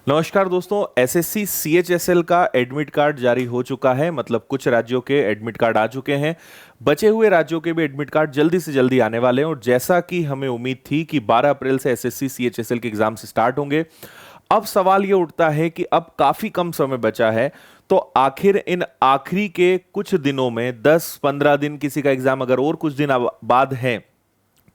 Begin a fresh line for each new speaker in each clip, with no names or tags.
नमस्कार दोस्तों। SSC CHSL का एडमिट कार्ड जारी हो चुका है। मतलब कुछ राज्यों के एडमिट कार्ड आ चुके हैं, बचे हुए राज्यों के भी एडमिट कार्ड जल्दी से जल्दी आने वाले हैं। और जैसा कि हमें उम्मीद थी कि 12 अप्रैल से एसएससी सीएचएसएल के एग्जाम स्टार्ट होंगे, अब सवाल ये उठता है कि अब काफी कम समय बचा है, तो आखिर इन आखिरी के कुछ दिनों में 10-15 दिन, किसी का एग्जाम अगर और कुछ दिन बाद है,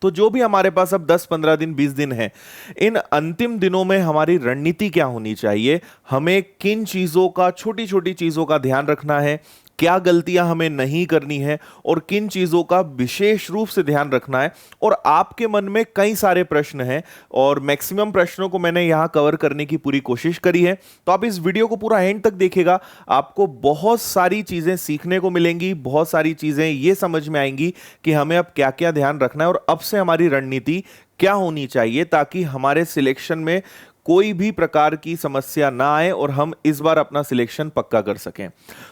तो जो भी हमारे पास अब 10-15 दिन 20 दिन है, इन अंतिम दिनों में हमारी रणनीति क्या होनी चाहिए, हमें किन चीजों का, छोटी छोटी चीजों का ध्यान रखना है, क्या गलतियां हमें नहीं करनी है और किन चीजों का विशेष रूप से ध्यान रखना है। और आपके मन में कई सारे प्रश्न हैं और मैक्सिमम प्रश्नों को मैंने यहां कवर करने की पूरी कोशिश करी है, तो आप इस वीडियो को पूरा एंड तक देखिएगा। आपको बहुत सारी चीजें सीखने को मिलेंगी, बहुत सारी चीजें ये समझ में आएंगी कि हमें अब क्या क्या ध्यान रखना है और अब से हमारी रणनीति क्या होनी चाहिए, ताकि हमारे सिलेक्शन में कोई भी प्रकार की समस्या ना आए और हम इस बार अपना सिलेक्शन पक्का कर सकें।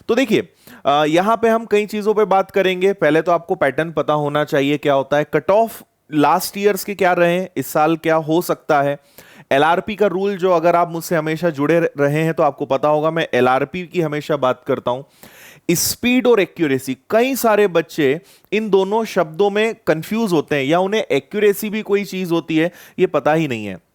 तो देखिए, यहां पे हम कई चीजों पे बात करेंगे। पहले तो आपको पैटर्न पता होना चाहिए क्या होता है, कट ऑफ लास्ट ईयर्स के क्या रहे, इस साल क्या हो सकता है, एलआरपी का रूल, जो अगर आप मुझसे हमेशा जुड़े रहे हैं तो आपको पता होगा, मैं एलआरपी की हमेशा बात करता हूं। स्पीड और एक्यूरेसी, कई सारे बच्चे इन दोनों शब्दों में कंफ्यूज होते हैं, या उन्हें एक्यूरेसी भी कोई चीज होती है ये पता ही नहीं है।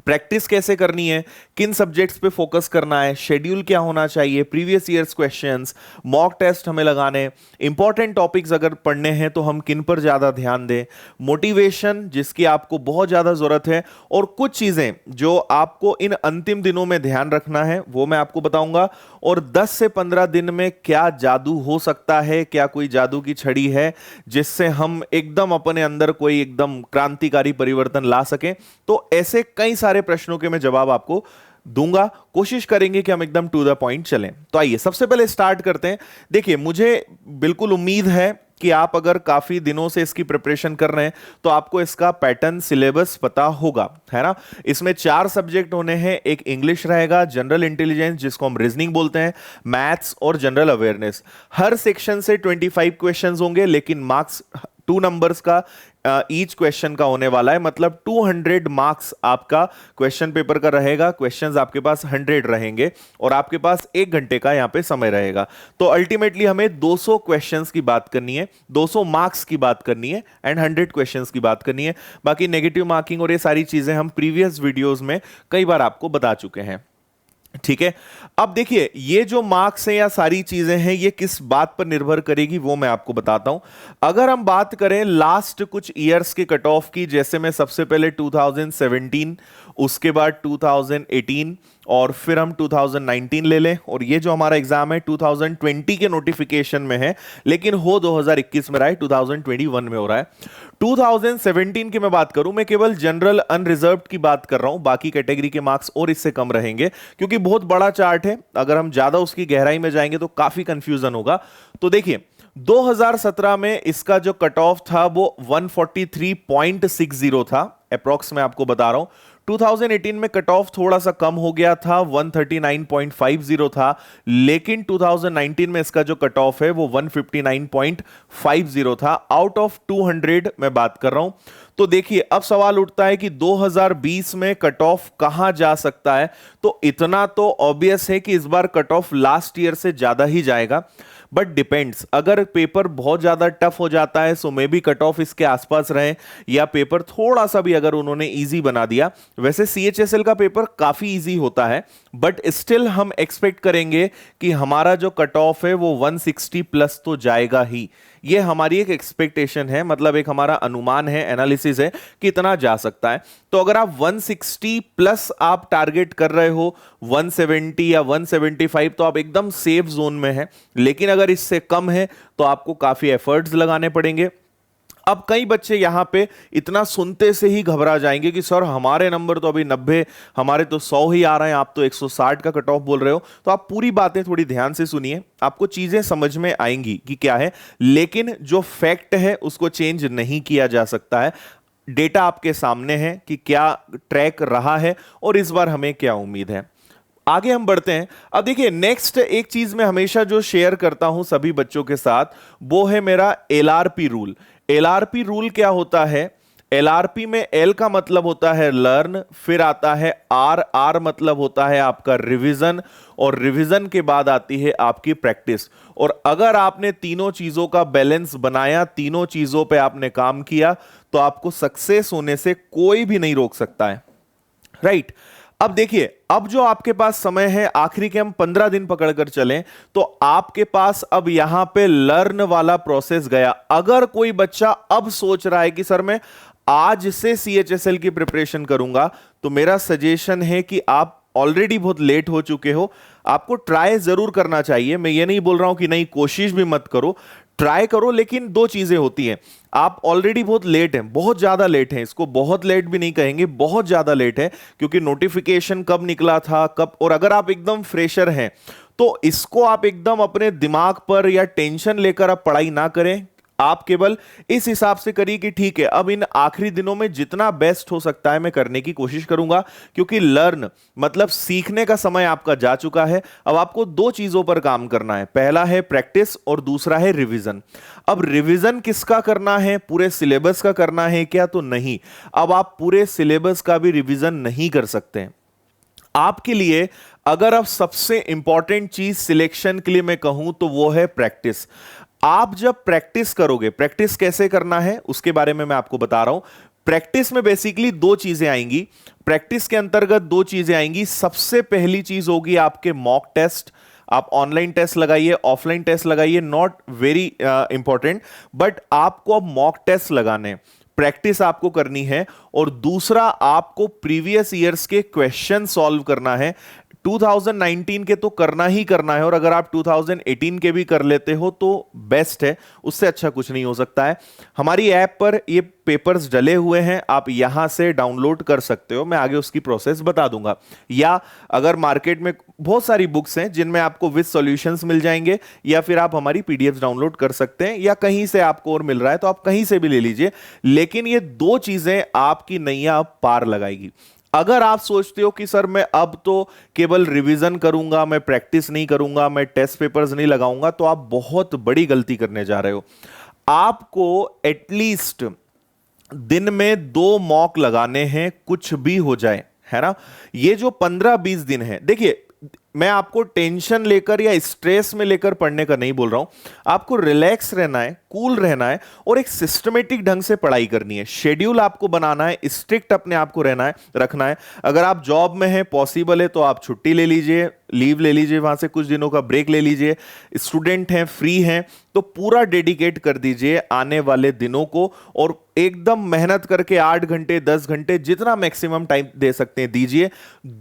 प्रैक्टिस कैसे करनी है, किन सब्जेक्ट्स पे फोकस करना है, शेड्यूल क्या होना चाहिए, previous years questions, mock test हमें लगाने, इंपॉर्टेंट टॉपिक्स अगर पढ़ने हैं तो हम किन पर ज्यादा ध्यान दें, मोटिवेशन जिसकी आपको बहुत ज्यादा जरूरत है, और कुछ चीजें जो आपको इन अंतिम दिनों में ध्यान रखना है वो मैं आपको बताऊंगा। और 10 से 15 दिन में क्या जादू हो सकता है, क्या कोई जादू की छड़ी है जिससे हम एकदम अपने अंदर कोई एकदम क्रांतिकारी परिवर्तन ला सकें। तो ऐसे कई सारे प्रश्नों के मैं जवाब आपको दूंगा, कोशिश करेंगे कि हम एकदम टू द पॉइंट चलें। तो आइए सबसे पहले स्टार्ट करते हैं। देखिए, मुझे बिल्कुल उम्मीद है कि आप अगर काफी दिनों से इसकी प्रिपरेशन कर रहे हैं तो आपको इसका पैटर्न सिलेबस पता होगा, है ना। इसमें 4 सब्जेक्ट होने हैं, एक इंग्लिश रहेगा, जनरल इंटेलिजेंस जिसको हम रीजनिंग बोलते हैं, मैथ्स और जनरल अवेयरनेस। हर सेक्शन से 25 क्वेश्चंस होंगे, लेकिन मार्क्स 2 नंबर्स का ईच क्वेश्चन का होने वाला है। मतलब 200 मार्क्स आपका क्वेश्चन पेपर का रहेगा, क्वेश्चंस आपके पास 100 रहेंगे और आपके पास 1 घंटे का यहां पे समय रहेगा। तो अल्टीमेटली हमें 200 क्वेश्चंस की बात करनी है, 200 मार्क्स की बात करनी है एंड 100 क्वेश्चंस की बात करनी है। बाकी नेगेटिव मार्किंग और ये सारी चीजें हम प्रीवियस वीडियोस में कई बार आपको बता चुके हैं, ठीक है। अब देखिए, ये जो मार्क्स हैं या सारी चीजें हैं, ये किस बात पर निर्भर करेगी वो मैं आपको बताता हूं। अगर हम बात करें लास्ट कुछ ईयर्स के कट ऑफ की, जैसे मैं सबसे पहले 2017, उसके बाद 2018 और फिर हम 2019 ले लें, और ये जो हमारा एग्जाम है 2020 के नोटिफिकेशन में है, लेकिन हो 2021 में रहा है, 2021 में हो रहा है। 2017 की मैं बात करूं, मैं केवल जनरल अनरिजर्व्ड की बात कर रहा हूं, बाकी कैटेगरी के मार्क्स और इससे कम रहेंगे, क्योंकि बहुत बड़ा चार्ट है, अगर हम ज्यादा उसकी गहराई में जाएंगे तो काफी कंफ्यूजन होगा। तो देखिए, 2017 में इसका जो कट ऑफ था वो 143.60 था, अप्रॉक्स मैं आपको बता रहा हूं। 2018 में कट ऑफ थोड़ा सा कम हो गया था, 139.50 था, लेकिन 2019 में इसका जो कट ऑफ है वो 159.50 था। आउट ऑफ 200 मैं बात कर रहा हूं। तो देखिए, अब सवाल उठता है कि 2020 में कट ऑफ कहां जा सकता है। तो इतना तो ऑब्वियस है कि इस बार कट ऑफ लास्ट ईयर से ज्यादा ही जाएगा, बट डिपेंड्स, अगर पेपर बहुत ज्यादा टफ हो जाता है सो मे बी कट ऑफ इसके आसपास रहे, या पेपर थोड़ा सा भी अगर उन्होंने इजी बना दिया। वैसे सीएचएसएल का पेपर काफी इजी होता है, बट स्टिल हम एक्सपेक्ट करेंगे कि हमारा जो कट ऑफ है वो 160 प्लस तो जाएगा ही। ये हमारी एक एक्सपेक्टेशन है, मतलब एक हमारा अनुमान है, एनालिसिस है कि इतना जा सकता है। तो अगर आप 160 प्लस आप टारगेट कर रहे हो, 170 या 175, तो आप एकदम सेफ जोन में हैं। लेकिन अगर इससे कम है तो आपको काफी एफर्ट्स लगाने पड़ेंगे। अब कई बच्चे यहां पे इतना सुनते से ही घबरा जाएंगे कि सर हमारे नंबर तो अभी 90, हमारे तो 100 ही आ रहे हैं, आप तो 160 का कट ऑफ बोल रहे हो। तो आप पूरी बातें थोड़ी ध्यान से सुनिए, आपको चीजें समझ में आएंगी कि क्या है। लेकिन जो फैक्ट है उसको चेंज नहीं किया जा सकता है। डेटा आपके सामने है कि क्या ट्रैक रहा है और इस बार हमें क्या उम्मीद है। आगे हम बढ़ते हैं। अब देखिए, नेक्स्ट एक चीज मैं हमेशा जो शेयर करता हूं सभी बच्चों के साथ, वो है मेरा एलआरपी रूल। एलआरपी रूल क्या होता है? LRP में L का मतलब होता है लर्न, फिर आता है R मतलब होता है आपका रिवीजन, और रिवीजन के बाद आती है आपकी प्रैक्टिस। और अगर आपने तीनों चीजों का बैलेंस बनाया, तीनों चीजों पे आपने काम किया, तो आपको सक्सेस होने से कोई भी नहीं रोक सकता है, राइट। अब देखिए, अब जो आपके पास समय है, आखिरी के हम 15 दिन पकड़कर चलें, तो आपके पास अब यहां पे लर्न वाला प्रोसेस गया। अगर कोई बच्चा अब सोच रहा है कि सर मैं आज से CHSL की प्रिपरेशन करूंगा, तो मेरा सजेशन है कि आप ऑलरेडी बहुत लेट हो चुके हो। आपको ट्राई जरूर करना चाहिए, मैं ये नहीं बोल रहा हूं कि नहीं, कोशिश भी मत करो, ट्राई करो, लेकिन दो चीजें होती हैं। आप ऑलरेडी बहुत लेट हैं, बहुत ज्यादा लेट हैं, इसको बहुत लेट भी नहीं कहेंगे, बहुत ज्यादा लेट है, क्योंकि नोटिफिकेशन कब निकला था कब। और अगर आप एकदम फ्रेशर हैं, तो इसको आप एकदम अपने दिमाग पर या टेंशन लेकर आप पढ़ाई ना करें। आप केवल इस हिसाब से करिए कि ठीक है, अब इन आखिरी दिनों में जितना बेस्ट हो सकता है मैं करने की कोशिश करूंगा, क्योंकि लर्न मतलब सीखने का समय आपका जा चुका है। अब आपको दो चीजों पर काम करना है, पहला है प्रैक्टिस और दूसरा है रिवीजन। अब रिवीजन किसका करना है, पूरे सिलेबस का करना है क्या? तो नहीं, अब आप पूरे सिलेबस का भी रिवीजन नहीं कर सकते। आपके लिए अगर अब सबसे इंपॉर्टेंट चीज सिलेक्शन के लिए मैं कहूं, तो वो है प्रैक्टिस। आप जब प्रैक्टिस करोगे, प्रैक्टिस कैसे करना है उसके बारे में मैं आपको बता रहा हूं। प्रैक्टिस में बेसिकली दो चीजें आएंगी, प्रैक्टिस के अंतर्गत दो चीजें आएंगी। सबसे पहली चीज होगी आपके मॉक टेस्ट। आप ऑनलाइन टेस्ट लगाइए, ऑफलाइन टेस्ट लगाइए, नॉट वेरी इंपॉर्टेंट, बट आपको अब मॉक टेस्ट लगाने, प्रैक्टिस आपको करनी है। और दूसरा, आपको प्रीवियस ईयर्स के क्वेश्चन सॉल्व करना है। 2019 के तो करना ही करना है, और अगर आप 2018 के भी कर लेते हो तो बेस्ट है, उससे अच्छा कुछ नहीं हो सकता है। हमारी ऐप पर ये पेपर्स डले हुए हैं, आप यहां से डाउनलोड कर सकते हो, मैं आगे उसकी प्रोसेस बता दूंगा। या अगर मार्केट में बहुत सारी बुक्स हैं जिनमें आपको विद सॉल्यूशंस मिल जाएंगे, या फिर आप हमारी पीडीएफ डाउनलोड कर सकते हैं, या कहीं से आपको और मिल रहा है तो आप कहीं से भी ले लीजिए। लेकिन ये दो चीजें आपकी नैया पार लगाएगी। अगर आप सोचते हो कि सर मैं अब तो केवल रिवीजन करूंगा, मैं प्रैक्टिस नहीं करूंगा, मैं टेस्ट पेपर्स नहीं लगाऊंगा, तो आप बहुत बड़ी गलती करने जा रहे हो। आपको एटलीस्ट दिन में 2 मॉक लगाने हैं, कुछ भी हो जाए, है ना। ये जो 15-20 दिन है, देखिए मैं आपको टेंशन लेकर या स्ट्रेस में लेकर पढ़ने का नहीं बोल रहा हूं। आपको रिलैक्स रहना है, कूल रहना है, और एक सिस्टमेटिक ढंग से पढ़ाई करनी है। शेड्यूल आपको बनाना है, स्ट्रिक्ट अपने आप को रहना है, रखना है। अगर आप जॉब में हैं, पॉसिबल है तो आप छुट्टी ले लीजिए, लीव ले लीजिए, वहां से कुछ दिनों का ब्रेक ले लीजिए। स्टूडेंट हैं, फ्री हैं, तो पूरा डेडिकेट कर दीजिए आने वाले दिनों को, और एकदम मेहनत करके 8 घंटे 10 घंटे जितना मैक्सिमम टाइम दे सकते हैं दीजिए।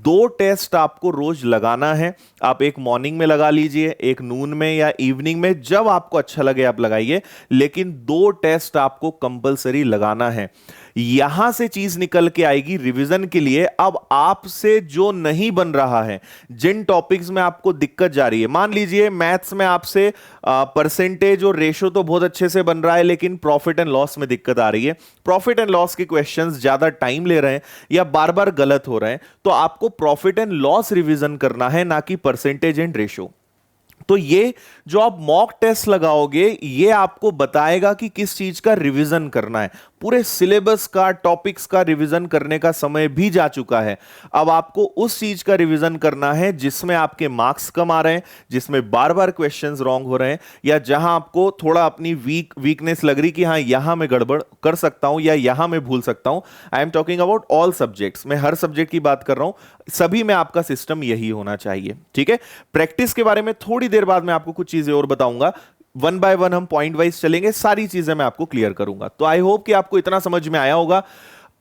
2 टेस्ट आपको रोज लगाना है। आप एक मॉर्निंग में लगा लीजिए, एक नून में या इवनिंग में, जब आपको अच्छा लगे आप लगाइए, लेकिन 2 टेस्ट आपको कंपलसरी लगाना है। यहां से चीज निकल के आएगी रिवीजन के लिए। अब आपसे जो नहीं बन रहा है, जिन टॉपिक्स में आपको दिक्कत जा रही है, मान लीजिए मैथ्स में आपसे परसेंटेज और रेशो तो बहुत अच्छे से बन रहा है, लेकिन प्रॉफिट एंड लॉस में दिक्कत आ रही है, प्रॉफिट एंड लॉस के क्वेश्चंस ज्यादा टाइम ले रहे हैं या बार बार गलत हो रहे हैं, तो आपको प्रॉफिट एंड लॉस रिवीजन करना है, ना कि परसेंटेज एंड रेशो। तो ये जो आप मॉक टेस्ट लगाओगे, ये आपको बताएगा कि किस चीज का रिवीजन करना है। पूरे सिलेबस का, टॉपिक्स का रिवीजन करने का समय भी जा चुका है। अब आपको उस चीज का रिवीजन करना है जिसमें आपके मार्क्स कम आ रहे हैं, जिसमें बार बार क्वेश्चंस रॉन्ग हो रहे हैं, या जहां आपको थोड़ा अपनी वीकनेस लग रही कि हाँ यहां मैं गड़बड़ कर सकता हूं या यहां मैं भूल सकता हूं। I am talking about all subjects, मैं हर सब्जेक्ट की बात कर रहा हूं। सभी में आपका सिस्टम यही होना चाहिए, ठीक है। प्रैक्टिस के बारे में थोड़ी देर बाद मैं आपको कुछ चीजें और बताऊंगा, वन बाय वन हम पॉइंट वाइज चलेंगे, सारी चीजें मैं आपको क्लियर करूंगा। तो आई होप कि आपको इतना समझ में आया होगा।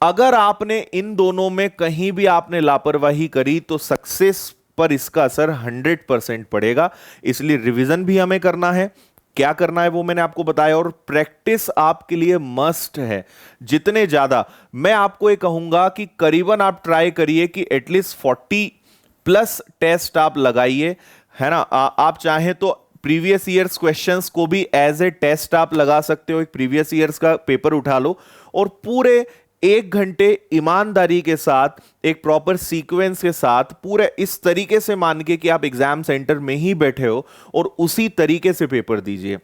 अगर आपने इन दोनों में कहीं भी आपने लापरवाही करी, तो सक्सेस पर इसका असर 100% पड़ेगा। इसलिए रिवीजन भी हमें करना है, क्या करना है वो मैंने आपको बताया, और प्रैक्टिस आपके लिए मस्ट है। जितने ज्यादा, मैं आपको ये कहूंगा कि करीबन आप ट्राई करिए कि एटलीस्ट 40+ टेस्ट आप लगाइए, है ना। आप चाहें तो प्रीवियस ईयर्स क्वेश्चंस को भी एज ए टेस्ट आप लगा सकते हो। एक प्रीवियस ईयर्स का पेपर उठा लो और पूरे 1 घंटे ईमानदारी के साथ, एक प्रॉपर सीक्वेंस के साथ, पूरे इस तरीके से मान के कि आप एग्जाम सेंटर में ही बैठे हो और उसी तरीके से पेपर दीजिए।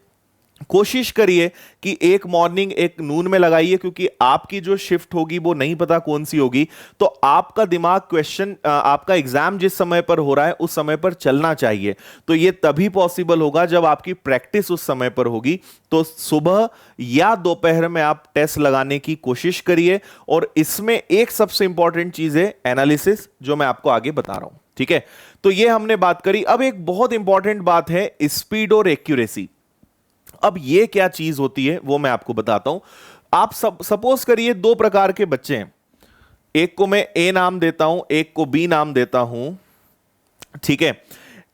कोशिश करिए कि एक मॉर्निंग एक नून में लगाइए, क्योंकि आपकी जो शिफ्ट होगी वो नहीं पता कौन सी होगी। तो आपका दिमाग क्वेश्चन, आपका एग्जाम जिस समय पर हो रहा है उस समय पर चलना चाहिए। तो ये तभी पॉसिबल होगा जब आपकी प्रैक्टिस उस समय पर होगी। तो सुबह या दोपहर में आप टेस्ट लगाने की कोशिश करिए। और इसमें एक सबसे इंपॉर्टेंट चीज है एनालिसिस, जो मैं आपको आगे बता रहा हूं। ठीक है, तो ये हमने बात करी। अब एक बहुत इंपॉर्टेंट बात है स्पीड और एक्यूरेसी। अब ये क्या चीज होती है वो मैं आपको बताता हूं। आप सपोज करिए दो प्रकार के बच्चे हैं, एक को मैं ए नाम देता हूं, एक को बी नाम देता हूं। ठीक है,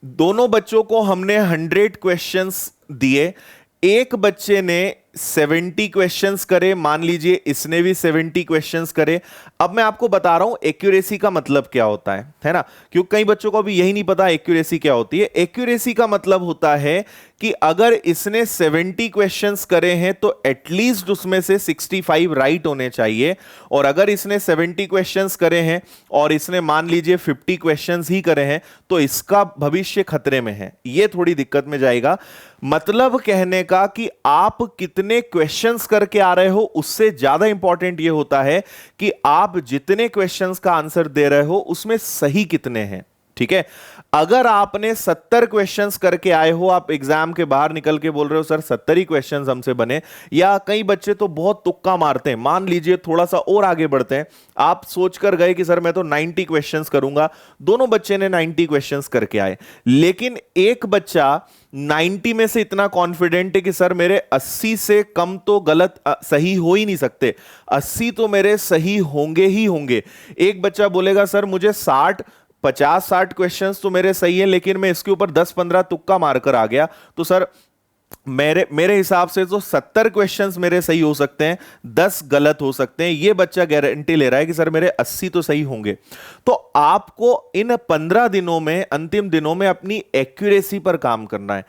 दोनों बच्चों को हमने 100 क्वेश्चंस दिए। एक बच्चे ने 70 क्वेश्चंस करे, मान लीजिए इसने भी 70 क्वेश्चंस करे। अब मैं आपको बता रहा हूं एक्यूरेसी का मतलब क्या होता है ना, क्योंकि कई बच्चों को भी यही नहीं पता एक्यूरेसी क्या होती है। एक्यूरेसी का मतलब होता है कि अगर इसने 70 क्वेश्चंस करे हैं तो एटलीस्ट उसमें से 65 राइट होने चाहिए। और अगर इसने 70 क्वेश्चंस करे हैं और इसने मान लीजिए 50 क्वेश्चंस ही करे हैं, तो इसका भविष्य खतरे में है, यह थोड़ी दिक्कत में जाएगा। मतलब कहने का कि आप कितने क्वेश्चंस करके आ रहे हो उससे ज्यादा इंपॉर्टेंट यह होता है कि आप जितने क्वेश्चंस का आंसर दे रहे हो उसमें सही कितने हैं। ठीक है, अगर आपने 70 क्वेश्चंस करके आए हो, आप एग्जाम के बाहर निकल के बोल रहे हो सर 70 ही क्वेश्चंस हमसे बने, या कई बच्चे तो बहुत तुक्का मारते हैं, मान लीजिए थोड़ा सा और आगे बढ़ते हैं, आप सोचकर गए कि सर मैं तो 90 क्वेश्चंस करूंगा। दोनों बच्चे ने 90 क्वेश्चंस करके आए, लेकिन एक बच्चा 90 में से इतना कॉन्फिडेंट है कि सर मेरे 80 से कम तो गलत सही हो ही नहीं सकते, 80 तो मेरे सही होंगे ही होंगे। एक बच्चा बोलेगा सर मुझे 50-60 क्वेश्चंस तो मेरे सही है, लेकिन मैं इसके ऊपर 10-15 तुक्का मारकर आ गया, तो सर मेरे हिसाब से तो 70 क्वेश्चंस मेरे सही हो सकते हैं, 10 गलत हो सकते हैं। ये बच्चा गारंटी ले रहा है कि सर मेरे 80 तो सही होंगे। तो आपको इन 15 दिनों में, अंतिम दिनों में अपनी एक्यूरेसी पर काम करना है।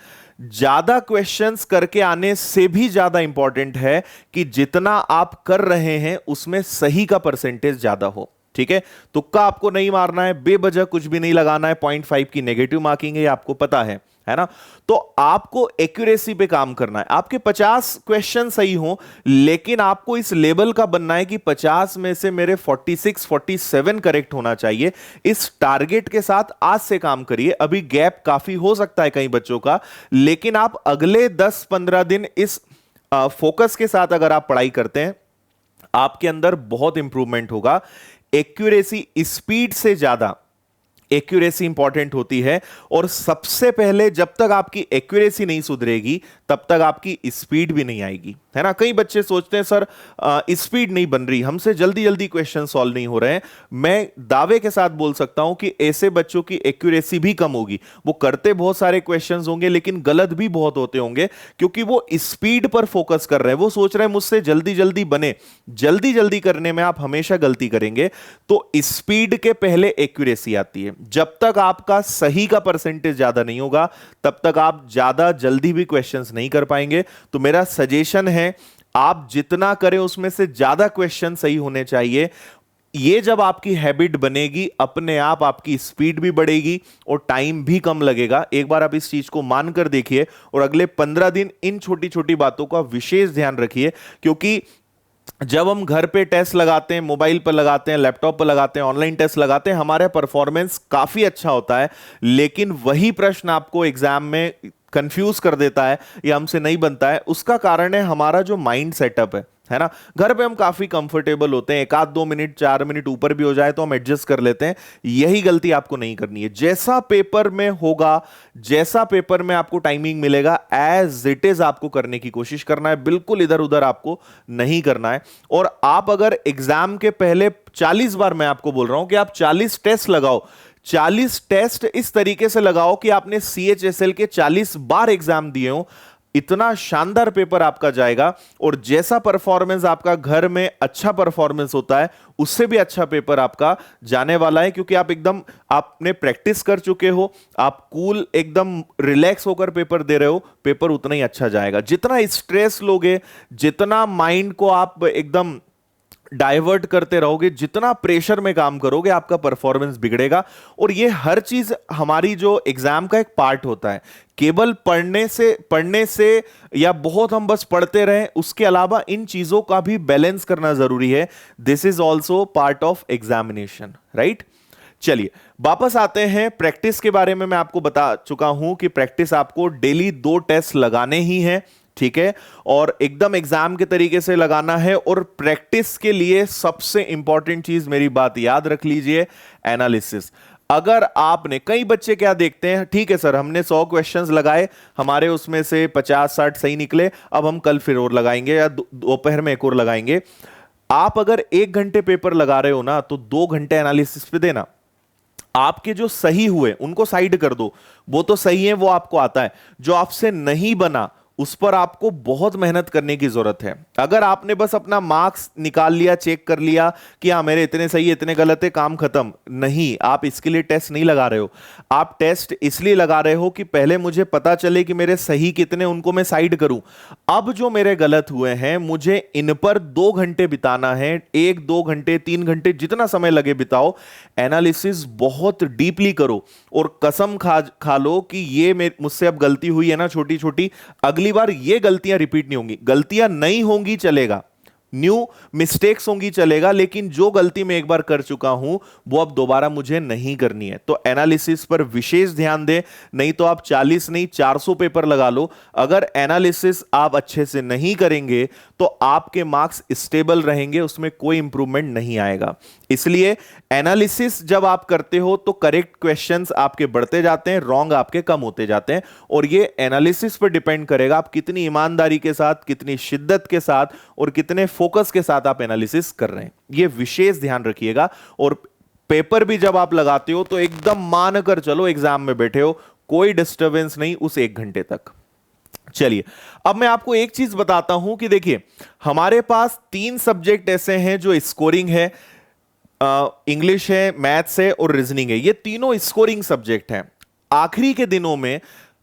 ज्यादा क्वेश्चंस करके आने से भी ज्यादा इंपॉर्टेंट है कि जितना आप कर रहे हैं उसमें सही का परसेंटेज ज्यादा हो। ठीक है, तुक्का आपको नहीं मारना है, बेवजह कुछ भी नहीं लगाना है। 0.5 की नेगेटिव मार्किंग है, आपको पता है ना। तो आपको एक्यूरेसी पे काम करना है। आपके 50 क्वेश्चन सही हो, लेकिन आपको इस लेवल का बनना है कि 50 में से मेरे 46-47 करेक्ट होना चाहिए। इस टारगेट के साथ आज से काम करिए। अभी गैप काफी हो सकता है कई बच्चों का, लेकिन आप अगले 10-15 दिन इस फोकस के साथ अगर आप पढ़ाई करते हैं, आपके अंदर बहुत इंप्रूवमेंट होगा। एक्यूरेसी, स्पीड से ज्यादा एक्यूरेसी इंपॉर्टेंट होती है। और सबसे पहले जब तक आपकी एक्यूरेसी नहीं सुधरेगी तब तक आपकी स्पीड भी नहीं आएगी, है ना। कई बच्चे सोचते हैं सर स्पीड नहीं बन रही, हमसे जल्दी जल्दी क्वेश्चन सॉल्व नहीं हो रहे हैं। मैं दावे के साथ बोल सकता हूं कि ऐसे बच्चों की एक्यूरेसी भी कम होगी। वो करते बहुत सारे क्वेश्चंस होंगे लेकिन गलत भी बहुत होते होंगे, क्योंकि वो स्पीड पर फोकस कर रहे हैं। वो सोच रहे हैं मुझसे जल्दी जल्दी बने। जल्दी जल्दी करने में आप हमेशा गलती करेंगे। तो स्पीड के पहले एक्यूरेसी आती है। जब तक आपका सही का परसेंटेज ज्यादा नहीं होगा तब तक आप ज्यादा जल्दी भी क्वेश्चंस नहीं कर पाएंगे। तो मेरा सजेशन है आप जितना करें उसमें से ज्यादा क्वेश्चन सही होने चाहिए। ये जब आपकी हैबिट बनेगी, अपने आप आपकी स्पीड भी बढ़ेगी और टाइम भी कम लगेगा। एक बार आप इस चीज को मानकर देखिए और अगले 15 दिन इन छोटी छोटी बातों का विशेष ध्यान रखिए। क्योंकि जब हम घर पे टेस्ट लगाते हैं, मोबाइल पर लगाते हैं, लैपटॉप पर लगाते हैं, ऑनलाइन टेस्ट लगाते हैं, हमारा परफॉर्मेंस काफी अच्छा होता है, लेकिन वही प्रश्न आपको एग्जाम में कंफ्यूज कर देता है या हमसे नहीं बनता है। उसका कारण है हमारा जो माइंड सेटअप है ना। घर पे हम काफी कंफर्टेबल होते हैं, एक आध 2 मिनट 4 मिनट ऊपर भी हो जाए तो हम एडजस्ट कर लेते हैं। यही गलती आपको नहीं करनी है। जैसा पेपर में होगा, जैसा पेपर में आपको टाइमिंग मिलेगा, एज इट इज आपको करने की कोशिश करना है। बिल्कुल इधर उधर आपको नहीं करना है। और आप अगर एग्जाम के पहले 40 बार, मैं आपको बोल रहा हूं कि आप 40 टेस्ट लगाओ, 40 टेस्ट इस तरीके से लगाओ कि आपने CHSL के 40 बार एग्जाम दिए हो। इतना शानदार पेपर आपका जाएगा। और जैसा परफॉर्मेंस आपका घर में अच्छा परफॉर्मेंस होता है, उससे भी अच्छा पेपर आपका जाने वाला है। क्योंकि आप एकदम, आपने प्रैक्टिस कर चुके हो, आप कूल एकदम रिलैक्स होकर पेपर दे रहे हो, पेपर उतना ही अच्छा जाएगा। जितना स्ट्रेस लोगे, जितना माइंड को आप एकदम डाइवर्ट करते रहोगे, जितना प्रेशर में काम करोगे आपका परफॉर्मेंस बिगड़ेगा। और ये हर चीज हमारी जो एग्जाम का एक पार्ट होता है। केवल पढ़ने से या बहुत हम बस पढ़ते रहें, उसके अलावा इन चीजों का भी बैलेंस करना जरूरी है। This is also part of examination, right. चलिए वापस आते हैं प्रैक्टिस के बारे में। मैं आपको बता चुका हूं कि प्रैक्टिस आपको डेली 2 टेस्ट लगाने ही हैं, ठीक है, और एकदम एग्जाम के तरीके से लगाना है। और प्रैक्टिस के लिए सबसे इंपॉर्टेंट चीज, मेरी बात याद रख लीजिए, एनालिसिस। अगर आपने, कई बच्चे क्या देखते हैं, ठीक है सर हमने 100 क्वेश्चंस लगाए, हमारे उसमें से 50-60 सही निकले, अब हम कल फिर और लगाएंगे या दोपहर में एक और लगाएंगे। आप अगर 1 घंटे पेपर लगा रहे हो ना, तो 2 घंटे एनालिसिस पे देना। आपके जो सही हुए उनको साइड कर दो, वो तो सही है, वो आपको आता है। जो आपसे नहीं बना उस पर आपको बहुत मेहनत करने की जरूरत है। अगर आपने बस अपना मार्क्स निकाल लिया, चेक कर लिया कि हाँ मेरे इतने सही इतने गलत है, काम खत्म, नहीं, आप इसके लिए टेस्ट नहीं लगा रहे हो। आप टेस्ट इसलिए लगा रहे हो कि पहले मुझे पता चले कि मेरे सही कितने, उनको मैं साइड करूं। अब जो मेरे गलत हुए हैं, मुझे इन पर 2 घंटे बिताना है, 1-2 घंटे 3 घंटे जितना समय लगे बिताओ। एनालिसिस बहुत डीपली करो और कसम खा लो कि ये मुझसे अब गलती हुई है ना छोटी छोटी, अगली बार ये गलतियां रिपीट नहीं होंगी। गलतियां नहीं होंगी चलेगा, न्यू मिस्टेक्स होंगी चलेगा, लेकिन जो गलती मैं एक बार कर चुका हूं वो अब दोबारा मुझे नहीं करनी है। तो एनालिसिस पर विशेष ध्यान दें, नहीं तो आप 40 नहीं 400 पेपर लगा लो, अगर एनालिसिस आप अच्छे से नहीं करेंगे तो आपके मार्क्स स्टेबल रहेंगे, उसमें कोई इंप्रूवमेंट नहीं आएगा। इसलिए एनालिसिस जब आप करते हो तो करेक्ट क्वेश्चंस आपके बढ़ते जाते हैं, रॉन्ग आपके कम होते जाते हैं। और ये एनालिसिस पर डिपेंड करेगा आप कितनी ईमानदारी के साथ, कितनी शिद्दत के साथ और कितने फोकस के साथ आप एनालिसिस कर रहे हैं, ये विशेष ध्यान रखिएगा। और पेपर भी जब आप लगाते हो तो एकदम मान कर चलो एग्जाम में बैठे हो, कोई डिस्टरबेंस नहीं उस 1 घंटे तक। चलिए अब मैं आपको एक चीज बताता हूं कि देखिए हमारे पास 3 सब्जेक्ट ऐसे हैं जो स्कोरिंग है, इंग्लिश है, मैथ्स है और रीजनिंग है। ये तीनों स्कोरिंग सब्जेक्ट हैं। आखिरी के दिनों में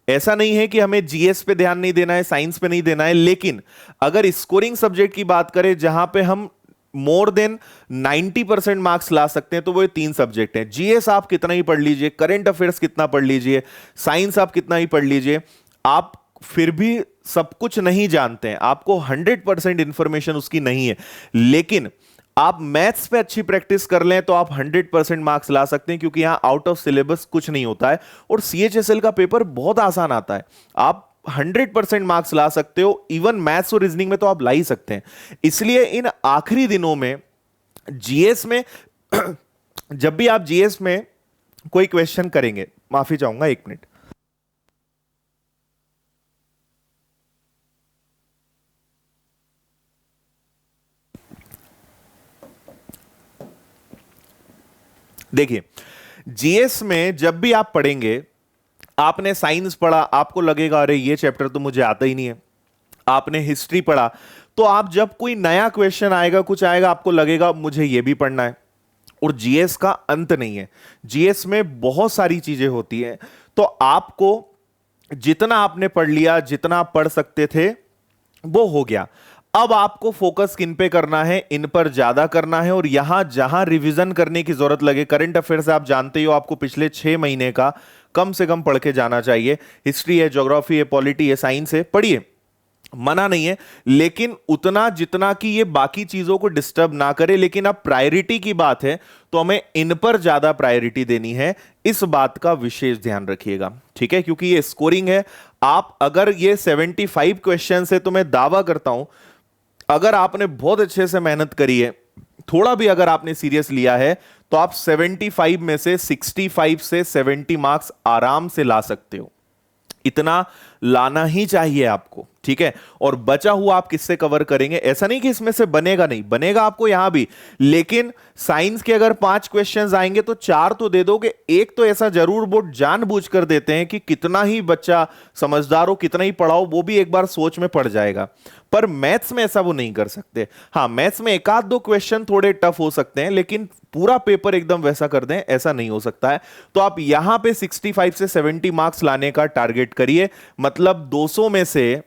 ऐसा नहीं है कि हमें जीएस पे ध्यान नहीं देना है, साइंस पे नहीं देना है, लेकिन अगर स्कोरिंग सब्जेक्ट की बात करें जहां पे हम मोर देन 90% मार्क्स ला सकते हैं, तो वो ये 3 सब्जेक्ट हैं। जीएस आप कितना ही पढ़ लीजिए, करंट अफेयर्स कितना पढ़ लीजिए, साइंस आप कितना ही पढ़ लीजिए, आप फिर भी सब कुछ नहीं जानते हैं, आपको 100% इंफॉर्मेशन उसकी नहीं है। लेकिन आप मैथ्स पे अच्छी प्रैक्टिस कर लें तो आप 100% मार्क्स ला सकते हैं, क्योंकि यहां आउट ऑफ सिलेबस कुछ नहीं होता है और सीएचएसएल का पेपर बहुत आसान आता है। आप 100% मार्क्स ला सकते हो, इवन मैथ्स और रीजनिंग में तो आप ला ही सकते हैं। इसलिए इन आखिरी दिनों में जीएस में जब भी आप जीएस में कोई क्वेश्चन करेंगे, माफी चाहूंगा 1 मिनट। देखिए जीएस में जब भी आप पढ़ेंगे, आपने साइंस पढ़ा, आपको लगेगा अरे ये चैप्टर तो मुझे आता ही नहीं है। आपने हिस्ट्री पढ़ा, तो आप जब कोई नया क्वेश्चन आएगा, कुछ आएगा, आपको लगेगा मुझे ये भी पढ़ना है। और जीएस का अंत नहीं है, जीएस में बहुत सारी चीजें होती हैं। तो आपको जितना आपने पढ़ लिया, जितना पढ़ सकते थे वो हो गया। अब आपको फोकस किन पे करना है, इन पर ज्यादा करना है। और यहां जहां रिवीजन करने की जरूरत लगे, करंट अफेयर्स आप जानते हो, आपको पिछले 6 महीने का कम से कम पढ़ के जाना चाहिए। हिस्ट्री है, ज्योग्राफी है, पॉलिटी है, साइंस है, पढ़िए, मना नहीं है, लेकिन उतना जितना कि ये बाकी चीजों को डिस्टर्ब ना करे। लेकिन अब प्रायोरिटी की बात है तो हमें इन पर ज्यादा प्रायोरिटी देनी है, इस बात का विशेष ध्यान रखिएगा, ठीक है। क्योंकि ये स्कोरिंग है, आप अगर ये 75 क्वेश्चन है तो मैं दावा करता हूं अगर आपने बहुत अच्छे से मेहनत करी है, थोड़ा भी अगर आपने सीरियस लिया है, तो आप 75 में से 65 से 70 मार्क्स आराम से ला सकते हो। इतना लाना ही चाहिए आपको, ठीक है। और बचा हुआ आप किससे कवर करेंगे, ऐसा नहीं कि इसमें से बनेगा नहीं, बनेगा आपको यहां भी। लेकिन साइंस के अगर 5 क्वेश्चंस आएंगे तो 4 तो दे दोगे, एक तो ऐसा जरूर बोर्ड जानबूझकर देते हैं कि कितना ही बच्चा समझदार हो, कितना ही पढ़ाओ, वो भी एक बार सोच में पड़ जाएगा। पर मैथ्स में ऐसा वो नहीं कर सकते। हां, मैथ्स में 1-2 क्वेश्चन थोड़े टफ हो सकते हैं, लेकिन पूरा पेपर एकदम वैसा कर दें ऐसा नहीं हो सकता है। तो आप यहां पे 65 से 70 मार्क्स लाने का टारगेट करिए। मतलब 200 में से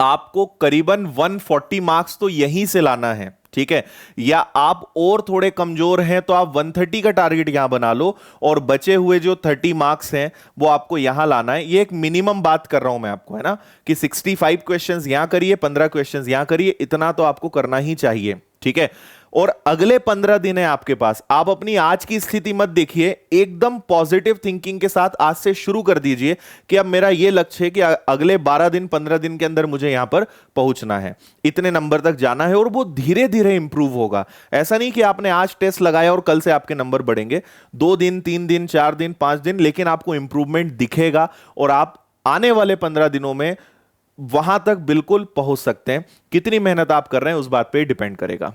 आपको करीबन 140 मार्क्स तो यहीं से लाना है, ठीक है। या आप और थोड़े कमजोर हैं तो आप 130 का टारगेट यहां बना लो, और बचे हुए जो 30 मार्क्स हैं वो आपको यहां लाना है। ये एक मिनिमम बात कर रहा हूं मैं आपको, है ना, कि 65 क्वेश्चंस यहां करिए, 15 क्वेश्चंस यहां करिए, इतना तो आपको करना ही चाहिए, ठीक है। और अगले 15 दिन है आपके पास, आप अपनी आज की स्थिति मत देखिए, एकदम पॉजिटिव थिंकिंग के साथ आज से शुरू कर दीजिए कि अब मेरा यह लक्ष्य है कि अगले 12 दिन 15 दिन के अंदर मुझे यहां पर पहुंचना है, इतने नंबर तक जाना है, और वो धीरे धीरे इंप्रूव होगा। ऐसा नहीं कि आपने आज टेस्ट लगाया और कल से आपके नंबर बढ़ेंगे, 2 दिन 3 दिन 4 दिन 5 दिन, लेकिन आपको इंप्रूवमेंट दिखेगा और आप आने वाले 15 दिनों में वहां तक बिल्कुल पहुंच सकते हैं। कितनी मेहनत आप कर रहे हैं उस बात पे डिपेंड करेगा।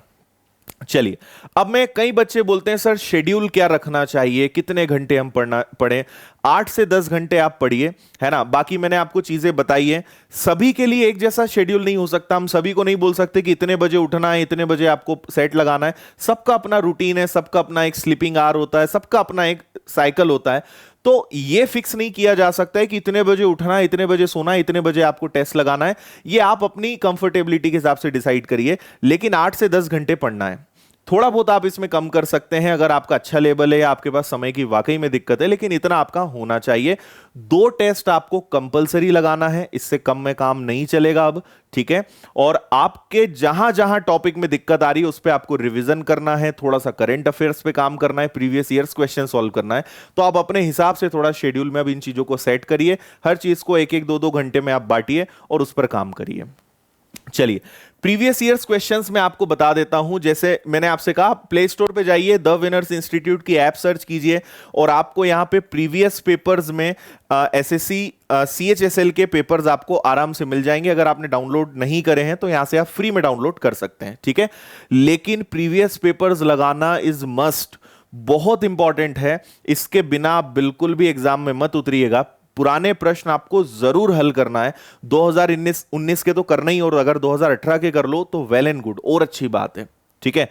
चलिए, अब मैं, कई बच्चे बोलते हैं सर शेड्यूल क्या रखना चाहिए, कितने घंटे हम पढ़ें। 8 से 10 घंटे आप पढ़िए, है ना। बाकी मैंने आपको चीजें बताई हैं, सभी के लिए एक जैसा शेड्यूल नहीं हो सकता। हम सभी को नहीं बोल सकते कि इतने बजे उठना है, इतने बजे आपको सेट लगाना है। सबका अपना रूटीन है, सबका अपना एक स्लीपिंग आवर होता है, सबका अपना एक साइकिल होता है। तो ये फिक्स नहीं किया जा सकता है कि इतने बजे उठना है, इतने बजे सोना है, इतने बजे आपको टेस्ट लगाना है। ये आप अपनी कंफर्टेबिलिटी के हिसाब से डिसाइड करिए, लेकिन 8 से 10 घंटे पढ़ना है। थोड़ा बहुत आप इसमें कम कर सकते हैं अगर आपका अच्छा लेवल है या आपके पास समय की वाकई में दिक्कत है, लेकिन इतना आपका होना चाहिए। 2 टेस्ट आपको कंपलसरी लगाना है, इससे कम में काम नहीं चलेगा अब, ठीक है। और आपके जहां जहां टॉपिक में दिक्कत आ रही है उस पर आपको रिवीजन करना है, थोड़ा सा करंट अफेयर्स पे काम करना है, प्रीवियस ईयर्स क्वेश्चन सॉल्व करना है। तो आप अपने हिसाब से थोड़ा शेड्यूल में अब इन चीजों को सेट करिए, हर चीज को 1-1 2-2 घंटे में आप बांटिए और उस पर काम करिए। चलिए, प्रीवियस ईयर्स क्वेश्चंस मैं आपको बता देता हूं। जैसे मैंने आपसे कहा, प्ले स्टोर पे जाइए, द विनर्स इंस्टीट्यूट की ऐप सर्च कीजिए और आपको यहां पे प्रीवियस पेपर्स में एसएससी सीएचएसएल के पेपर्स आपको आराम से मिल जाएंगे। अगर आपने डाउनलोड नहीं करे हैं तो यहां से आप फ्री में डाउनलोड कर सकते हैं, ठीक है। लेकिन प्रीवियस पेपर्स लगाना इज मस्ट, बहुत इंपॉर्टेंट है। इसके बिना आप बिल्कुल भी एग्जाम में मत उतरिएगा। पुराने प्रश्न आपको जरूर हल करना है, 2019 के तो करना ही, और अगर 2018 के कर लो तो वेल एंड गुड, और अच्छी बात है, ठीक है।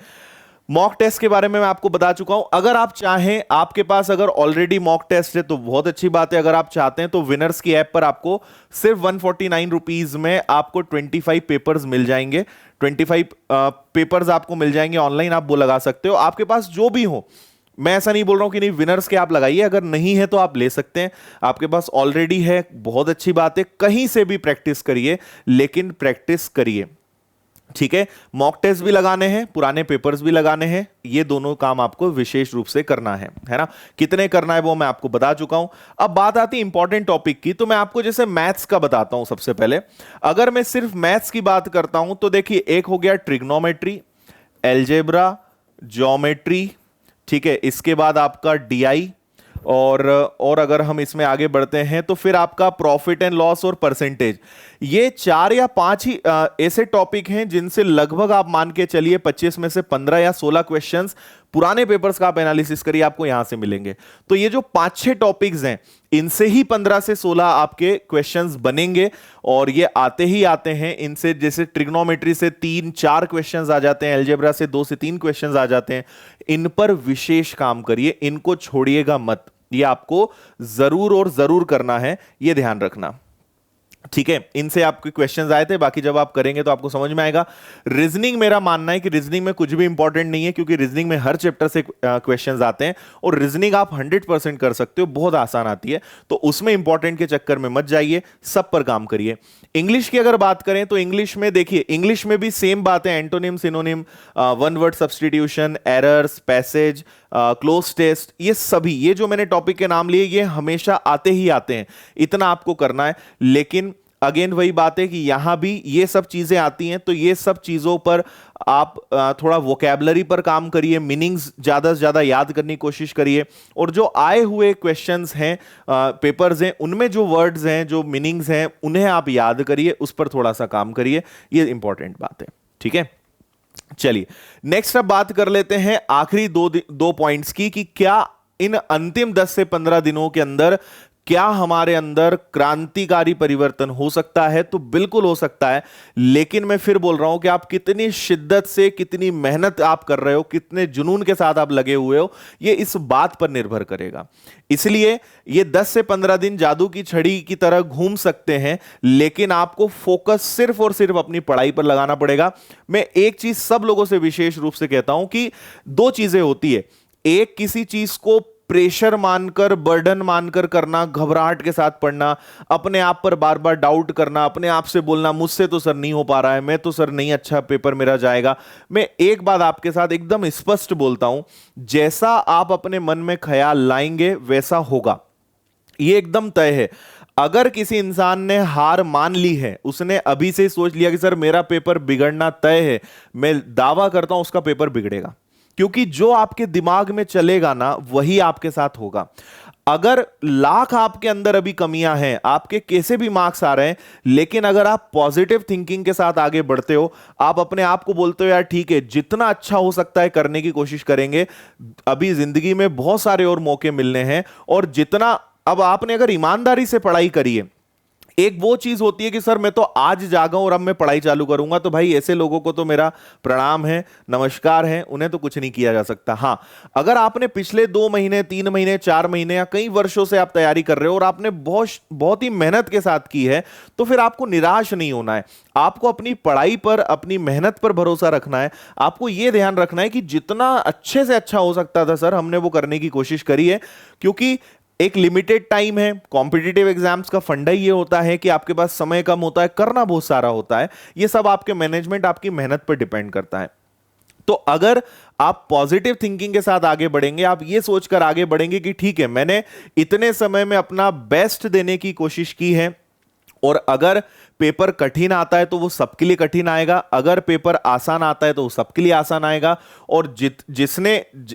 मॉक टेस्ट के बारे में मैं आपको बता चुका हूं। अगर आप चाहें, आपके पास अगर ऑलरेडी मॉक टेस्ट है तो बहुत अच्छी बात है। अगर आप चाहते हैं तो विनर्स की ऐप पर आपको सिर्फ 149 रुपीज में आपको 25 पेपर्स मिल जाएंगे। 25 पेपर्स आपको मिल जाएंगे ऑनलाइन, आप वो लगा सकते हो, आपके पास जो भी हो। मैं ऐसा नहीं बोल रहा हूं कि नहीं विनर्स के आप लगाइए, अगर नहीं है तो आप ले सकते हैं, आपके पास ऑलरेडी है, बहुत अच्छी बात है। कहीं से भी प्रैक्टिस करिए, लेकिन प्रैक्टिस करिए, ठीक है। मॉक टेस्ट भी लगाने हैं, पुराने पेपर्स भी लगाने हैं, ये दोनों काम आपको विशेष रूप से करना है ना। कितने करना है वो मैं आपको बता चुका हूं। अब बात आती है इंपॉर्टेंट टॉपिक की, तो मैं आपको जैसे मैथ्स का बताता हूं। सबसे पहले अगर मैं सिर्फ मैथ्स की बात करता हूं तो देखिए, एक हो गया ट्रिग्नोमेट्री, एल्जेब्रा, ज्योमेट्री, ठीक है। इसके बाद आपका डीआई, और अगर हम इसमें आगे बढ़ते हैं तो फिर आपका प्रॉफिट एंड लॉस और परसेंटेज। ये 4 या 5 ही ऐसे टॉपिक हैं जिनसे लगभग आप मान के चलिए 25 में से 15 या 16 क्वेश्चंस पुराने पेपर्स का आप एनालिसिस करिए, आपको यहां से मिलेंगे। तो ये जो 5-6 टॉपिक्स हैं, इनसे ही 15 से 16 आपके क्वेश्चंस बनेंगे, और ये आते ही आते हैं इनसे। जैसे ट्रिग्नोमेट्री से 3-4 क्वेश्चंस आ जाते हैं, अलजेब्रा से 2 से 3 क्वेश्चंस आ जाते हैं। इन पर विशेष काम करिए, इनको छोड़िएगा मत, ये आपको जरूर और जरूर करना है, ये ध्यान रखना, ठीक है। इनसे आपके क्वेश्चंस आए थे, बाकी जब आप करेंगे तो आपको समझ में आएगा। रीजनिंग, मेरा मानना है कि रीजनिंग में कुछ भी इंपॉर्टेंट नहीं है, क्योंकि रीजनिंग में हर चैप्टर से क्वेश्चंस आते हैं, और रीजनिंग आप 100% कर सकते हो, बहुत आसान आती है। तो उसमें इंपॉर्टेंट के चक्कर में मत जाइए, सब पर काम करिए। इंग्लिश की अगर बात करें तो इंग्लिश में देखिए, इंग्लिश में भी सेम बात है, antonym, synonym, one word substitution, errors, passage, cloze test, ये सभी, ये जो मैंने टॉपिक के नाम लिए, ये हमेशा आते ही आते हैं, इतना आपको करना है। लेकिन अगेन वही बात है कि यहां भी ये सब चीजें आती हैं, तो ये सब चीजों पर आप थोड़ा वोकैबुलरी पर काम करिए, मीनिंग्स ज्यादा से ज्यादा याद करने की कोशिश करिए, और जो आए हुए क्वेश्चंस हैं, पेपर्स हैं, उनमें जो वर्ड्स हैं, जो मीनिंग्स हैं, उन्हें आप याद करिए, उस पर थोड़ा सा काम करिए, ये इंपॉर्टेंट बात है, ठीक है। चलिए, नेक्स्ट अब बात कर लेते हैं आखिरी दो पॉइंट्स की, कि क्या इन अंतिम 10 से 15 दिनों के अंदर क्या हमारे अंदर क्रांतिकारी परिवर्तन हो सकता है? तो बिल्कुल हो सकता है, लेकिन मैं फिर बोल रहा हूं कि आप कितनी शिद्दत से, कितनी मेहनत आप कर रहे हो, कितने जुनून के साथ आप लगे हुए हो, ये इस बात पर निर्भर करेगा। इसलिए ये 10 से 15 दिन जादू की छड़ी की तरह घूम सकते हैं, लेकिन आपको फोकस सिर्फ और सिर्फ अपनी पढ़ाई पर लगाना पड़ेगा। मैं एक चीज सब लोगों से विशेष रूप से कहता हूं कि दो चीजें होती है। एक, किसी चीज को प्रेशर मानकर, बर्डन मानकर करना, घबराहट के साथ पढ़ना, अपने आप पर बार बार डाउट करना, अपने आप से बोलना मुझसे तो सर नहीं हो पा रहा है, मैं तो सर नहीं, अच्छा पेपर मेरा जाएगा। मैं एक बात आपके साथ एकदम स्पष्ट बोलता हूं, जैसा आप अपने मन में ख्याल लाएंगे वैसा होगा, ये एकदम तय है। अगर किसी इंसान ने हार मान ली है, उसने अभी से सोच लिया कि सर मेरा पेपर बिगड़ना तय है, मैं दावा करता हूं उसका पेपर बिगड़ेगा। क्योंकि जो आपके दिमाग में चलेगा ना, वही आपके साथ होगा। अगर लाख आपके अंदर अभी कमियां हैं, आपके कैसे भी मार्क्स आ रहे हैं, लेकिन अगर आप पॉजिटिव थिंकिंग के साथ आगे बढ़ते हो, आप अपने आप को बोलते हो यार ठीक है, जितना अच्छा हो सकता है करने की कोशिश करेंगे, अभी जिंदगी में बहुत सारे और मौके मिलने हैं। और जितना, अब आपने अगर ईमानदारी से पढ़ाई करी है, एक वो चीज होती है कि सर मैं तो आज जागा हूं और अब मैं पढ़ाई चालू करूंगा, तो भाई ऐसे लोगों को तो मेरा प्रणाम है, नमस्कार है, उन्हें तो कुछ नहीं किया जा सकता। हां, अगर आपने पिछले 2 महीने, 3 महीने, 4 महीने या कई वर्षों से आप तैयारी कर रहे हो और आपने बहुत बहुत ही मेहनत के साथ की है, तो फिर आपको निराश नहीं होना है। आपको अपनी पढ़ाई पर, अपनी मेहनत पर भरोसा रखना है। आपको यह ध्यान रखना है कि जितना अच्छे से अच्छा हो सकता था सर, हमने वो करने की कोशिश करी है। क्योंकि एक लिमिटेड टाइम है, कॉम्पिटिटिव एग्जाम्स का फंडा ये होता है कि आपके पास समय कम होता है, करना बहुत सारा होता है। ये सब आपके मैनेजमेंट, आपकी मेहनत पर डिपेंड करता है। तो अगर आप पॉजिटिव थिंकिंग के साथ आगे बढ़ेंगे, आप ये सोचकर आगे बढ़ेंगे कि ठीक है, मैंने इतने समय में अपना बेस्ट देने की कोशिश की है, और अगर पेपर कठिन आता है तो वो सबके लिए कठिन आएगा, अगर पेपर आसान आता है तो वो सबके लिए आसान आएगा। और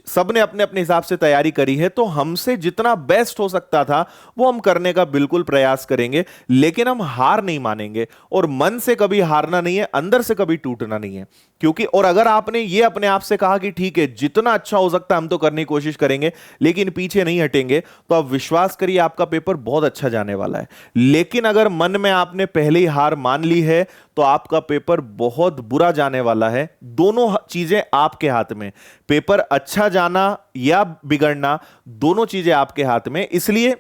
सबने अपने अपने हिसाब से तैयारी करी है, तो हमसे जितना बेस्ट हो सकता था वो हम करने का बिल्कुल प्रयास करेंगे। लेकिन हम हार नहीं मानेंगे, और मन से कभी हारना नहीं है, अंदर से कभी टूटना नहीं है। क्योंकि और अगर आपने ये अपने आप से कहा कि ठीक है, जितना अच्छा हो सकता है हम तो करने की कोशिश करेंगे, लेकिन पीछे नहीं हटेंगे, तो आप विश्वास करिए आपका पेपर बहुत अच्छा जाने वाला है। लेकिन अगर मन में आपने पहले ही हार मान ली है, तो आपका पेपर बहुत बुरा जाने वाला है। दोनों चीजें आपके हाथ में, पेपर अच्छा जाना या बिगड़ना, दोनों चीजें आपके हाथ में। इसलिए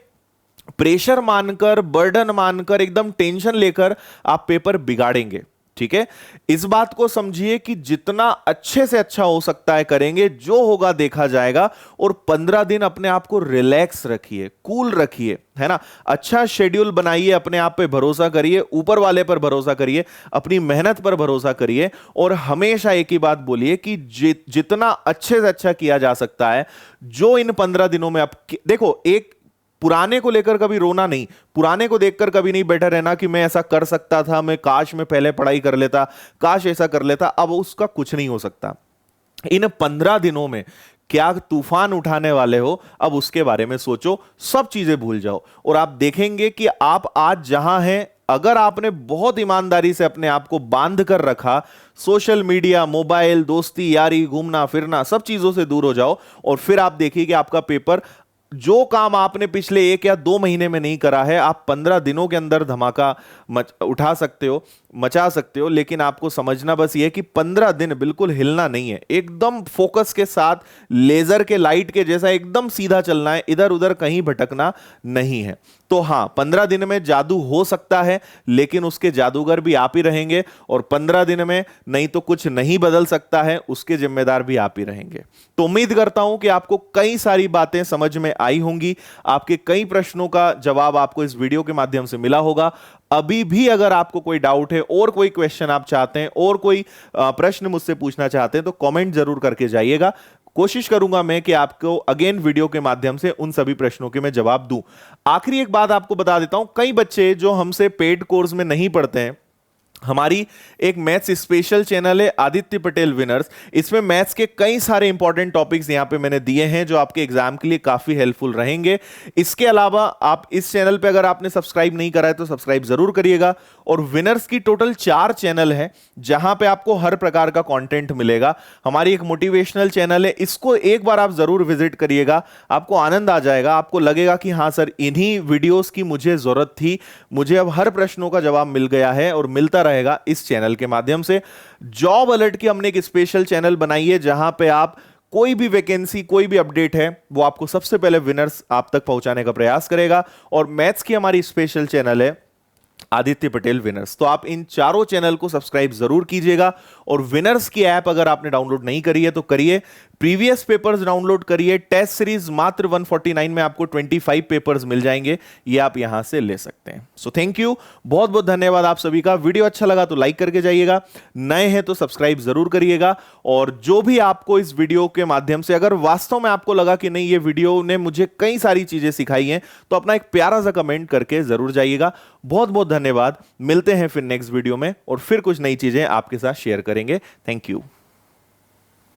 प्रेशर मानकर, बर्डन मानकर, एकदम टेंशन लेकर आप पेपर बिगाड़ेंगे, ठीक है? इस बात को समझिए कि जितना अच्छे से अच्छा हो सकता है करेंगे, जो होगा देखा जाएगा। और 15 दिन अपने आप को रिलैक्स रखिए, कूल रखिए, है ना? अच्छा शेड्यूल बनाइए, अपने आप पे भरोसा करिए, ऊपर वाले पर भरोसा करिए, अपनी मेहनत पर भरोसा करिए। और हमेशा एक ही बात बोलिए कि जितना अच्छे से अच्छा किया जा सकता है, जो इन 15 दिनों में आप देखो, एक पुराने को लेकर कभी रोना नहीं, पुराने को देखकर कभी नहीं बैठा रहना कि मैं ऐसा कर सकता था, मैं काश मैं पहले पढ़ाई कर लेता, काश ऐसा कर लेता। अब उसका कुछ नहीं हो सकता। इन 15 दिनों में क्या तूफान उठाने वाले हो, अब उसके बारे में सोचो, सब चीजें भूल जाओ, और आप देखेंगे कि आप आज जहां हैं, अगर आपने बहुत ईमानदारी से अपने आप को बांध कर रखा, सोशल मीडिया, मोबाइल, दोस्ती यारी, घूमना फिरना, सब चीजों से दूर हो जाओ, और फिर आप देखिए कि आपका पेपर, जो काम आपने पिछले 1 या 2 महीने में नहीं करा है, आप 15 दिनों के अंदर धमाका उठा सकते हो, मचा सकते हो। लेकिन आपको समझना बस ये है कि 15 दिन बिल्कुल हिलना नहीं है, एकदम फोकस के साथ, लेजर के लाइट के जैसा एकदम सीधा चलना है, इधर उधर कहीं भटकना नहीं है। तो हां, 15 दिन में जादू हो सकता है, लेकिन उसके जादूगर भी आप ही रहेंगे। और 15 दिन में नहीं तो कुछ नहीं बदल सकता है, उसके जिम्मेदार भी आप ही रहेंगे। तो उम्मीद करता हूं कि आपको कई सारी बातें समझ में आई होंगी, आपके कई प्रश्नों का जवाब आपको इस वीडियो के माध्यम से मिला होगा। अभी भी अगर आपको कोई डाउट है, और कोई क्वेश्चन आप चाहते हैं, और कोई प्रश्न मुझसे पूछना चाहते हैं, तो कमेंट जरूर करके जाइएगा। कोशिश करूंगा मैं कि आपको अगेन वीडियो के माध्यम से उन सभी प्रश्नों के मैं जवाब दूं। आखिरी एक बात आपको बता देता हूं, कई बच्चे जो हमसे पेड कोर्स में नहीं पढ़ते हैं, हमारी एक मैथ्स स्पेशल चैनल है आदित्य पटेल विनर्स। इसमें मैथ्स के कई सारे इंपॉर्टेंट टॉपिक्स यहां पे मैंने दिए हैं जो आपके एग्जाम के लिए काफी हेल्पफुल रहेंगे। इसके अलावा आप इस चैनल पे अगर आपने सब्सक्राइब नहीं करा है तो सब्सक्राइब जरूर करिएगा। और विनर्स की टोटल 4 चैनल है जहां पे आपको हर प्रकार का कंटेंट मिलेगा। हमारी एक मोटिवेशनल चैनल है, इसको एक बार आप जरूर विजिट करिएगा, आपको आनंद आ जाएगा। आपको लगेगा कि हाँ सर, इन्हीं वीडियोस की मुझे जरूरत थी, मुझे अब हर प्रश्नों का जवाब मिल गया है और मिलता रहेगा इस चैनल के माध्यम से। जॉब अलर्ट की हमने एक स्पेशल चैनल बनाई है जहां पे आप कोई भी वैकेंसी, कोई भी अपडेट है वो आपको सबसे पहले विनर्स आप तक पहुंचाने का प्रयास करेगा। और मैथ्स की हमारी स्पेशल चैनल है आदित्य पटेल विनर्स। तो आप इन चारों चैनल को सब्सक्राइब जरूर कीजिएगा। और विनर्स की ऐप अगर आपने डाउनलोड नहीं करी है तो करिए, प्रीवियस पेपर्स डाउनलोड करिए। टेस्ट सीरीज मात्र 149 में आपको 25 पेपर्स मिल जाएंगे, ये आप यहां से ले सकते हैं। सो थैंक यू, बहुत बहुत धन्यवाद आप सभी का। वीडियो अच्छा लगा तो लाइक करके जाइएगा, नए हैं तो सब्सक्राइब जरूर करिएगा। और जो भी आपको इस वीडियो के माध्यम से अगर वास्तव में आपको लगा कि नहीं ये वीडियो ने मुझे कई सारी चीजें सिखाई हैं, तो अपना एक प्यारा सा कमेंट करके जरूर जाइएगा। बहुत बहुत धन्यवाद, मिलते हैं फिर नेक्स्ट वीडियो में और फिर कुछ नई चीजें आपके साथ शेयर करेंगे। Thank you.